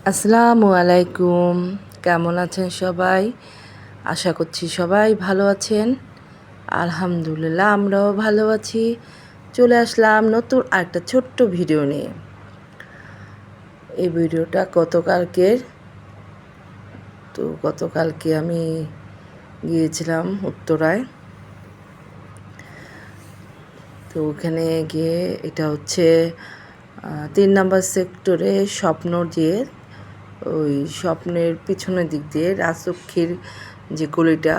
আসসালামু আলাইকুম। কেমন আছেন সবাই? আশা করছি সবাই ভালো আছেন। আলহামদুলিল্লাহ আমরাও ভালো আছি। চলে আসলাম নতুন আরেকটা ছোট্ট ভিডিও নিয়ে। এই ভিডিওটা গতকালকের। তো গতকালকে আমি গিয়েছিলাম উত্তরায়। তো ওখানে গিয়ে এটা হচ্ছে 3 নম্বর সেক্টরে স্বপ্ন দিয়ে ওই স্বপ্নের পিছনের দিক দিয়ে রাজলক্ষ্মীর যে গলিটা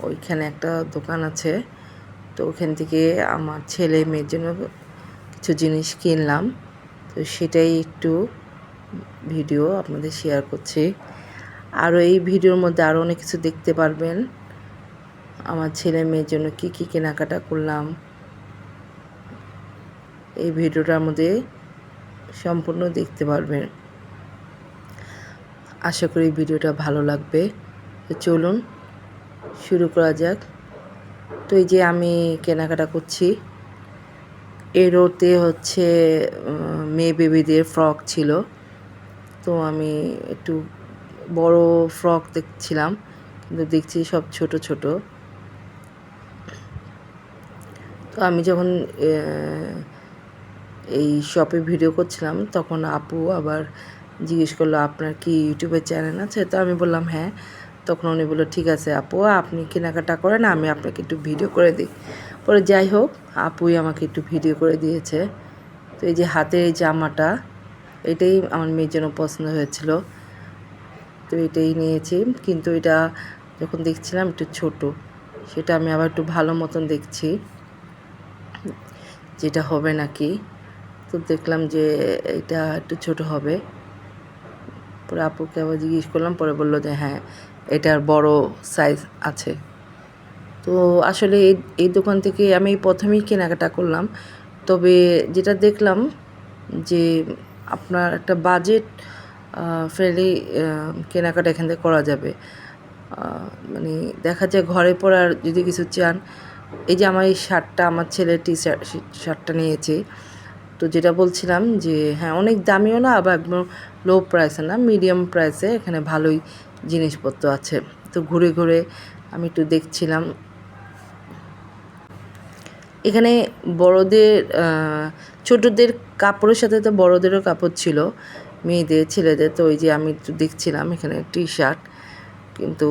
ওইখানে একটা দোকান আছে। তো ওখান থেকে আমার ছেলে মেয়ের জন্য কিছু জিনিস কিনলাম। তো সেটাই একটু ভিডিও আপনাদের শেয়ার করছি। আরও এই ভিডিওর মধ্যে আরও অনেক কিছু দেখতে পারবেন। আমার ছেলে মেয়ের জন্য কী কী কেনাকাটা করলাম এই ভিডিওটার মধ্যে সম্পূর্ণ দেখতে পারবেন। আশা করি ভিডিওটা ভালো লাগবে। তো চলুন শুরু করা যাক। তো এই যে আমি কেনাকাটা করছি, এই রোতে হচ্ছে মেয়ে বেবিদের ফ্রক ছিল। তো আমি একটু বড় ফ্রক দেখছিলাম, কিন্তু দেখছি সব ছোট ছোট। তো আমি যখন এই শপে ভিডিও করছিলাম তখন আপু আবার জিজ্ঞেস করলো, আপনার কি ইউটিউবের চ্যানেল আছে? তো আমি বললাম হ্যাঁ। তখন উনি বললো, ঠিক আছে আপু, আপনি কেনাকাটা করেন, আমি আপনাকে একটু ভিডিও করে দিই। পরে যাই হোক, আপুই আমাকে একটু ভিডিও করে দিয়েছে। তো এই যে হাতের এই জামাটা, এটাই আমার মেয়ের জন্য পছন্দ হয়েছিল। তো এটাই নিয়েছি, কিন্তু এটা যখন দেখছিলাম একটু ছোট, সেটা আমি আবার একটু ভালো মতন দেখছি যেটা হবে নাকি। তো দেখলাম যে এটা একটু ছোট হবে। পরে আপুকে আবার জিজ্ঞেস করলাম, পরে বললো যে হ্যাঁ, এটার বড় সাইজ আছে। তো আসলে এই দোকান থেকে আমি প্রথমেই কেনাকাটা করলাম। তবে যেটা দেখলাম যে আপনার একটা বাজেট ফ্রেন্ডলি কেনাকাটা এখান থেকে করা যাবে। মানে দেখা যায় ঘরে পরার যদি কিছু চান, এই যে আমার এই শার্টটা, আমার ছেলের শার্টটা নিয়েছি। তো যেটা বলছিলাম যে হ্যাঁ, অনেক দামিও না, আবার একদম লো প্রাইসে না, মিডিয়াম প্রাইসে এখানে ভালোই জিনিসপত্র আছে। তো ঘুরে ঘুরে আমি একটু দেখছিলাম। এখানে বড়দের ছোটদের কাপড়ের সাথে তো বড়দেরও কাপড় ছিল, মেয়েদের ছেলেদের। তো ওই যে আমি একটু দেখছিলাম এখানে টি শার্ট, কিন্তু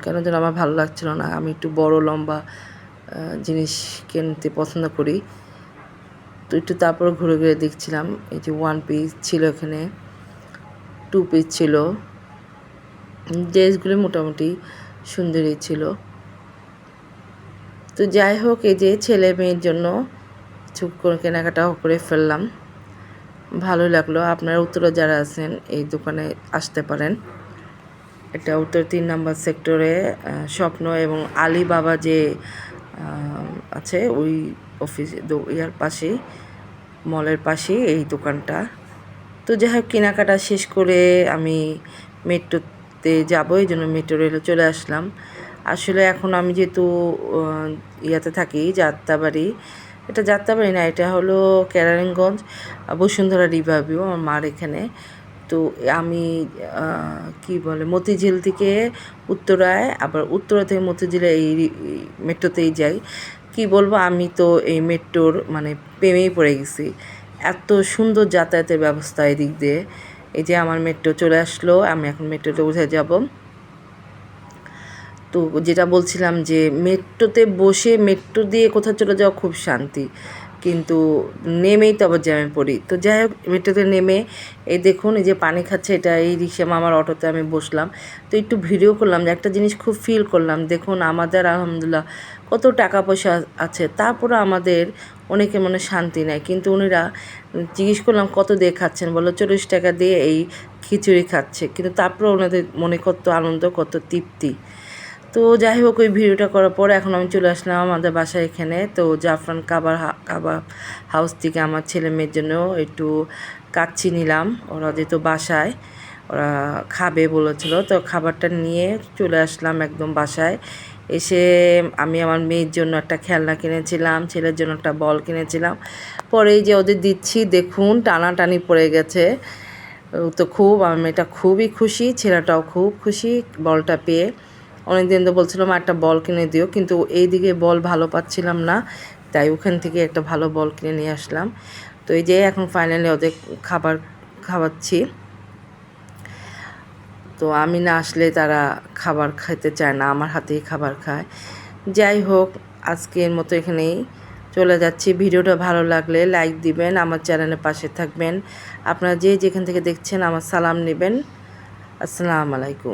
কেন যেন আমার ভালো লাগছিল না। আমি একটু বড় লম্বা জিনিস কিনতে পছন্দ করি। তো একটু তারপর ঘুরে ঘুরে দেখছিলাম। এই যে 1 পিস ছিল, এখানে 2 পিস ছিল। ড্রেসগুলো মোটামুটি সুন্দরই ছিল। তো যাই হোক, এই যে ছেলে মেয়ের জন্য কিছু কেনাকাটাও করে ফেললাম, ভালো লাগলো। আপনারা উত্তরে যারা আছেন এই দোকানে আসতে পারেন। এটা উত্তর 3 নম্বর সেক্টরে স্বপ্ন এবং আলিবাবা যে আছে ওই অফিস ইয়ার পাশেই, মলের পাশেই এই দোকানটা। তো যাই হোক, কেনাকাটা শেষ করে আমি মেট্রোতে যাবো, এই জন্য মেট্রো রেলে চলে আসলাম। আসলে এখন আমি যেহেতু ইয়াতে থাকি, যাত্রাবাড়ি, এটা যাত্রাবাড়ি না, এটা হলো কেরানীগঞ্জ বসুন্ধরা রিভারভিউ, আমার মার এখানে। তো আমি কি বলে মতিঝিল থেকে উত্তরায়, আবার উত্তরা থেকে মতিঝিলে এই মেট্রোতেই যাই। কি বলবো, আমি তো এই মেট্রোর মানে প্রেমেই পড়ে গেছি। এত সুন্দর যাতায়াতের ব্যবস্থা এদিক দিয়ে। এই যে আমার মেট্রো চলে আসলো, আমি এখন মেট্রোতে উঠে যাব। তো যেটা বলছিলাম যে মেট্রোতে বসে মেট্রো দিয়ে কোথাও চলে যাওয়া খুব শান্তি, কিন্তু নেমেই তো আবার জ্যামে পড়ি। তো যাই হোক, মেট্রোতে নেমে এই দেখুন, এই যে পানি খাচ্ছে, এটা এই রিক্সা মামার অটোতে আমি বসলাম। তো একটু ভিডিও করলাম, যে একটা জিনিস খুব ফিল করলাম। দেখুন, আমাদের আলহামদুলিল্লাহ কত টাকা পয়সা আছে, তারপরে আমাদের অনেকে মনে শান্তি নেয়। কিন্তু উনিরা জিজ্ঞেস করলাম কত দিয়ে খাচ্ছেন, বললো 40 টাকা দিয়ে এই খিচুড়ি খাচ্ছে, কিন্তু তারপরে ওনাদের মনে কত আনন্দ, কত তৃপ্তি। তো যাই হোক, ওই ভিডিওটা করার পর এখন আমি চলে আসলাম আমাদের বাসায় এখানে। তো জাফরান কাবাব হাউস থেকে আমার ছেলে মেয়ের জন্য একটু কাচ্চি নিলাম। ওরা যেহেতু বাসায় ওরা খাবে বলেছিল, তো খাবারটা নিয়ে চলে আসলাম একদম বাসায়। এসে আমি আমার মেয়ের জন্য একটা খেলনা কিনেছিলাম, ছেলের জন্য একটা বল কিনেছিলাম। পরে এই যে ওদের দিচ্ছি, দেখুন টানাটানি পড়ে গেছে। ও তো খুব, আমার মেয়েটা খুবই খুশি, ছেলেটাও খুব খুশি বলটা পেয়ে। অনেকদিন তো বলছিলাম একটা বল কিনে দিও, কিন্তু এইদিকে বল ভালো পাচ্ছিলাম না, তাই ওখান থেকে একটা ভালো বল কিনে নিয়ে আসলাম। তো এই যে এখন ফাইনালি ওদের খাবার খাওয়াচ্ছি। তো আমি না আসলে তারা খাবার খেতে চায় না, আমার হাতেই খাবার খায়। যাই হোক, আজকের মতো এখানেই চলে যাচ্ছি। ভিডিওটা ভালো লাগলে লাইক দিবেন, আমার চ্যানেলের পাশে থাকবেন। আপনারা যে যেখান থেকে দেখছেন আমার সালাম নেবেন। আসসালামু আলাইকুম।